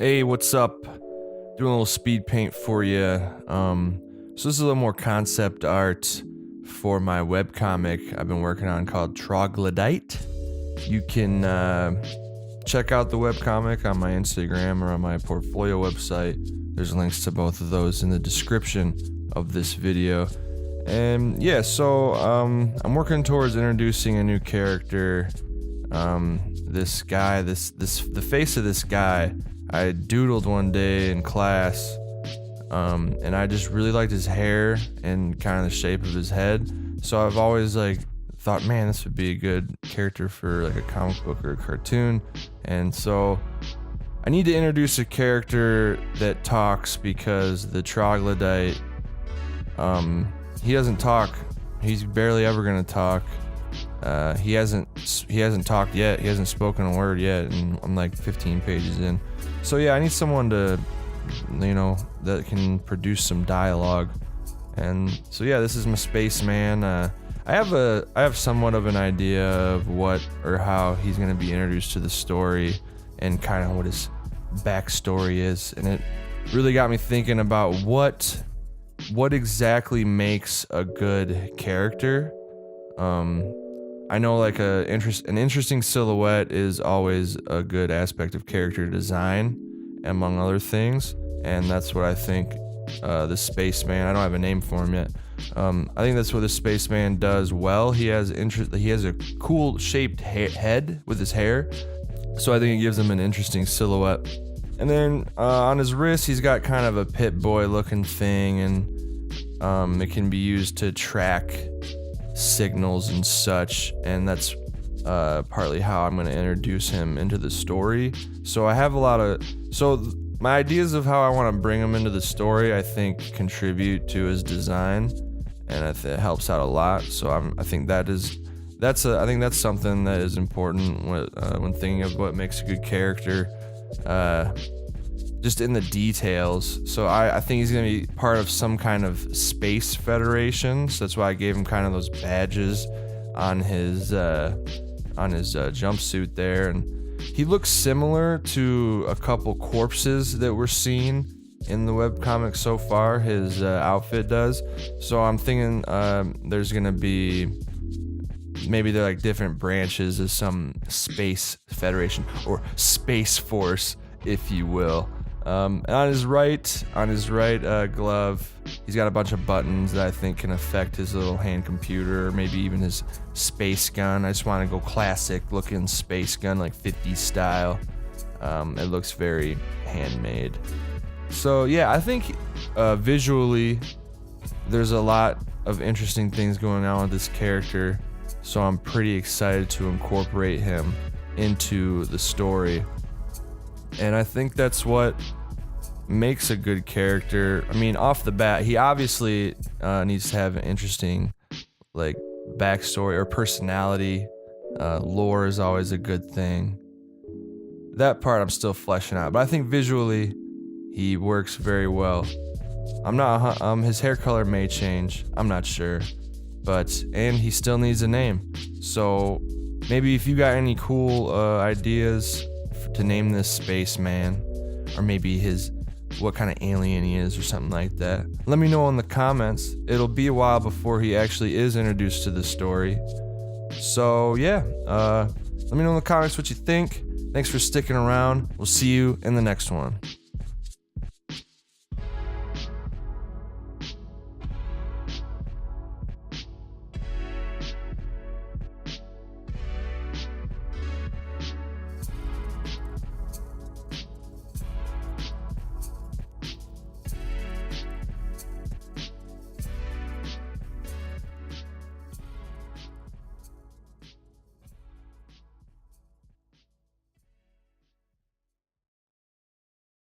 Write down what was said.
Hey, what's up? Doing a little speed paint for you. So this is a little more concept art for my webcomic I've been working on called Troglodyte. You can check out the webcomic on my Instagram or on my portfolio website. There's links to both of those in the description of this video. And yeah, so I'm working towards introducing a new character. This guy, the face of this guy, I doodled one day in class, and I just really liked his hair and kind of the shape of his head. So I've always thought, man, this would be a good character for like a comic book or a cartoon. And so I need to introduce a character that talks, because the Troglodyte, he doesn't talk. He's barely ever gonna talk. He hasn't talked yet. He hasn't spoken a word yet, and I'm like 15 pages in. So yeah, I need someone to, that can produce some dialogue. And so yeah, this is my spaceman. I have somewhat of an idea of what or how he's gonna be introduced to the story and kind of what his backstory is, and it really got me thinking about what exactly makes a good character. I know an interesting silhouette is always a good aspect of character design, among other things, and that's what I think the spaceman, I don't have a name for him yet. I think that's what the spaceman does well. He has a cool shaped head with his hair, so I think it gives him an interesting silhouette. And then on his wrist, he's got kind of a Pip-Boy looking thing, and it can be used to track signals and such, and that's partly how I'm going to introduce him into the story. So I have my ideas of how I want to bring him into the story, I think, contribute to his design, and it helps out a lot. So I think that's something that is important when thinking of what makes a good character, just in the details. So I think he's gonna be part of some kind of space federation. So that's why I gave him kind of those badges on his jumpsuit there, and he looks similar to a couple corpses that we're seeing in the webcomic so far. His outfit does. So I'm thinking there's gonna be, maybe they're like different branches of some space federation or space force, if you will. And on his right glove, he's got a bunch of buttons that I think can affect his little hand computer, or maybe even his space gun. I just want to go classic looking space gun, like 50s style. It looks very handmade. So yeah, I think visually there's a lot of interesting things going on with this character, so I'm pretty excited to incorporate him into the story. And I think that's what makes a good character. I mean, off the bat, he obviously needs to have an interesting backstory or personality. Lore is always a good thing. That part I'm still fleshing out, but I think visually he works very well. His hair color may change, I'm not sure, and he still needs a name. So maybe if you got any cool ideas to name this spaceman, or maybe what kind of alien he is or something like that, let me know in the comments. It'll be a while before he actually is introduced to the story. So yeah, let me know in the comments what you think. Thanks for sticking around. We'll see you in the next one.